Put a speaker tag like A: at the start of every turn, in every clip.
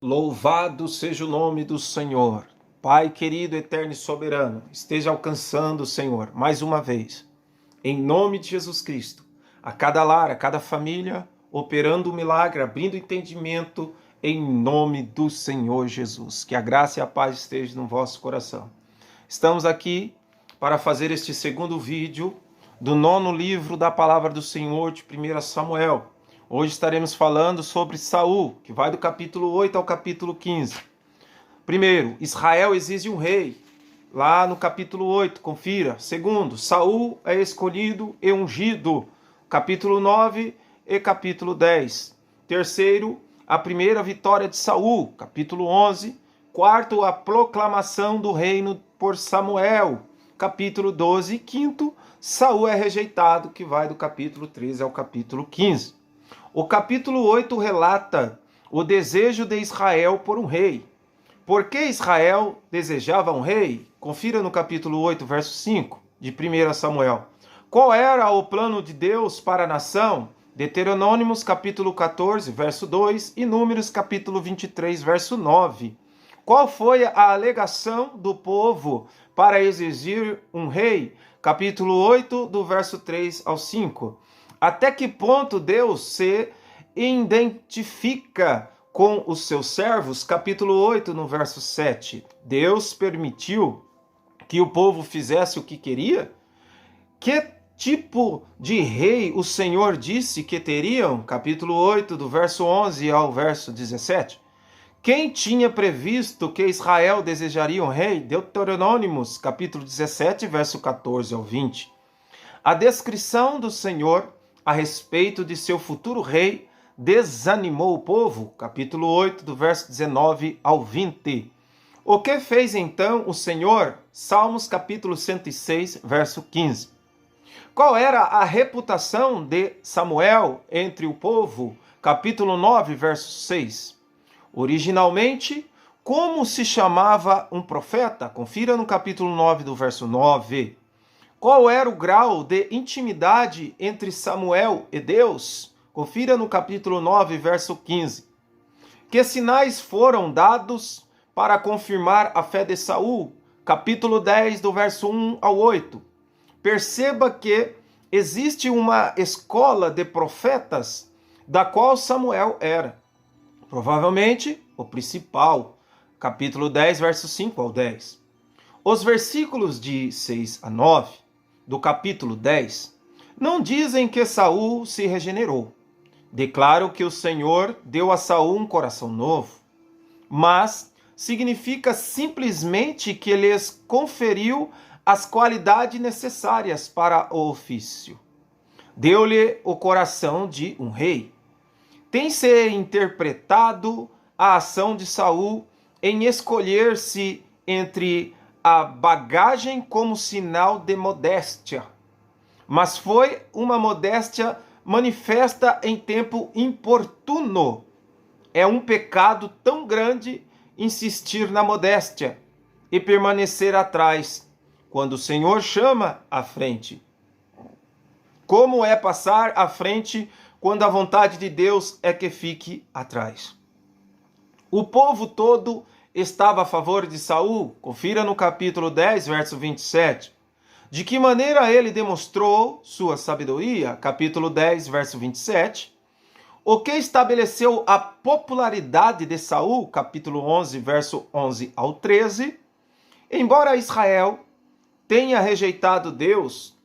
A: Louvado seja o nome do Senhor. Pai querido, eterno e soberano, esteja alcançando, Senhor, mais uma vez, em nome de Jesus Cristo, a cada lar, a cada família, operando o milagre, abrindo entendimento, em nome do Senhor Jesus. Que a graça e a paz estejam no vosso coração. Estamos aqui para fazer este segundo vídeo do 9º livro da Palavra do Senhor de 1 Samuel. Hoje estaremos falando sobre Saul, que vai do capítulo 8 ao capítulo 15. Primeiro, Israel exige um rei, lá no capítulo 8, confira. Segundo, Saul é escolhido e ungido, capítulo 9 e capítulo 10. Terceiro, a primeira vitória de Saul, capítulo 11. Quarto, a proclamação do reino por Samuel, capítulo 12. E quinto, Saul é rejeitado, que vai do capítulo 13 ao capítulo 15. O capítulo 8 relata o desejo de Israel por um rei. Por que Israel desejava um rei? Confira no capítulo 8, verso 5 de 1 Samuel. Qual era o plano de Deus para a nação? Deuteronômios capítulo 14, verso 2 e Números capítulo 23, verso 9. Qual foi a alegação do povo para exigir um rei? Capítulo 8, do verso 3 ao 5. Até que ponto Deus se identifica com os seus servos? Capítulo 8, no verso 7. Deus permitiu que o povo fizesse o que queria? Que tipo de rei o Senhor disse que teriam? Capítulo 8, do verso 11 ao verso 17. Quem tinha previsto que Israel desejaria um rei? Deuteronômios, capítulo 17, verso 14 ao 20. A descrição do Senhor a respeito de seu futuro rei desanimou o povo, capítulo 8, do verso 19 ao 20. O que fez então o Senhor? Salmos capítulo 106, verso 15. Qual era a reputação de Samuel entre o povo? Capítulo 9, verso 6. Originalmente, como se chamava um profeta? Confira no capítulo 9, do verso 9. Qual era o grau de intimidade entre Samuel e Deus? Confira no capítulo 9, verso 15. Que sinais foram dados para confirmar a fé de Saul? Capítulo 10, do verso 1 ao 8. Perceba que existe uma escola de profetas da qual Samuel era. Provavelmente o principal. Capítulo 10, verso 5 ao 10. Os versículos de 6 a 9 do capítulo 10, não dizem que Saul se regenerou. Declaram que o Senhor deu a Saul um coração novo, mas significa simplesmente que lhes conferiu as qualidades necessárias para o ofício. Deu-lhe o coração de um rei. Tem-se interpretado a ação de Saul em escolher-se entre a bagagem como sinal de modéstia, mas foi uma modéstia manifesta em tempo importuno. É um pecado tão grande insistir na modéstia e permanecer atrás, quando o Senhor chama à frente. Como é passar à frente quando a vontade de Deus é que fique atrás? O povo todo estava a favor de Saul. Confira no capítulo 10, verso 27. De que maneira ele demonstrou sua sabedoria? Capítulo 10, verso 27. O que estabeleceu a popularidade de Saul? Capítulo 11, verso 11 ao 13. Embora Israel tenha rejeitado Deus,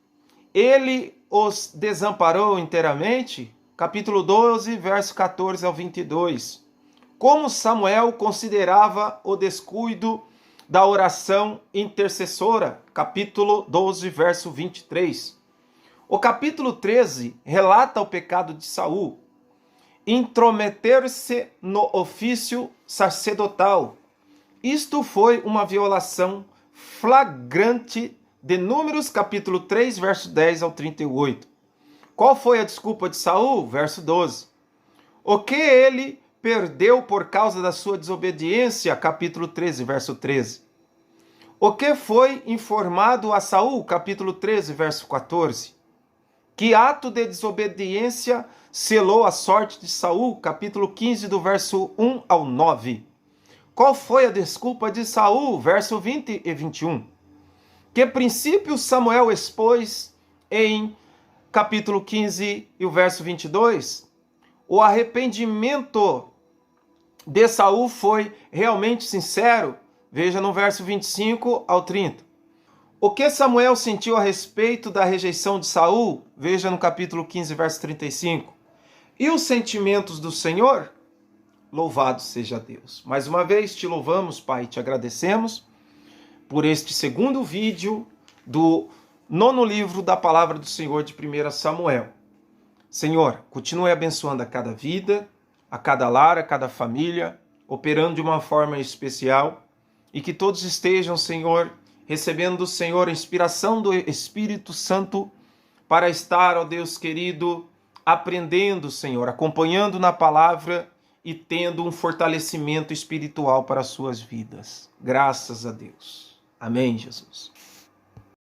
A: ele os desamparou inteiramente? Capítulo 12, verso 14 ao 22. Como Samuel considerava o descuido da oração intercessora, capítulo 12, verso 23. O capítulo 13 relata o pecado de Saul, intrometer-se no ofício sacerdotal. Isto foi uma violação flagrante de Números, capítulo 3, verso 10 ao 38. Qual foi a desculpa de Saul? Verso 12. O que ele perdeu por causa da sua desobediência? Capítulo 13, verso 13. O que foi informado a Saul? Capítulo 13, verso 14. Que ato de desobediência selou a sorte de Saul? Capítulo 15, do verso 1 ao 9. Qual foi a desculpa de Saul? Verso 20 e 21. Que princípio Samuel expôs em capítulo 15 e o verso 22? O arrependimento de Saul foi realmente sincero? Veja no verso 25 ao 30. O que Samuel sentiu a respeito da rejeição de Saul? Veja no capítulo 15, verso 35. E os sentimentos do Senhor? Louvado seja Deus. Mais uma vez te louvamos, Pai, te agradecemos por este segundo vídeo do 9º livro da Palavra do Senhor de 1 Samuel. Senhor, continue abençoando a cada vida, a cada lar, a cada família, operando de uma forma especial, e que todos estejam, Senhor, recebendo do Senhor a inspiração do Espírito Santo para estar, ó Deus querido, aprendendo, Senhor, acompanhando na palavra e tendo um fortalecimento espiritual para as suas vidas. Graças a Deus. Amém, Jesus.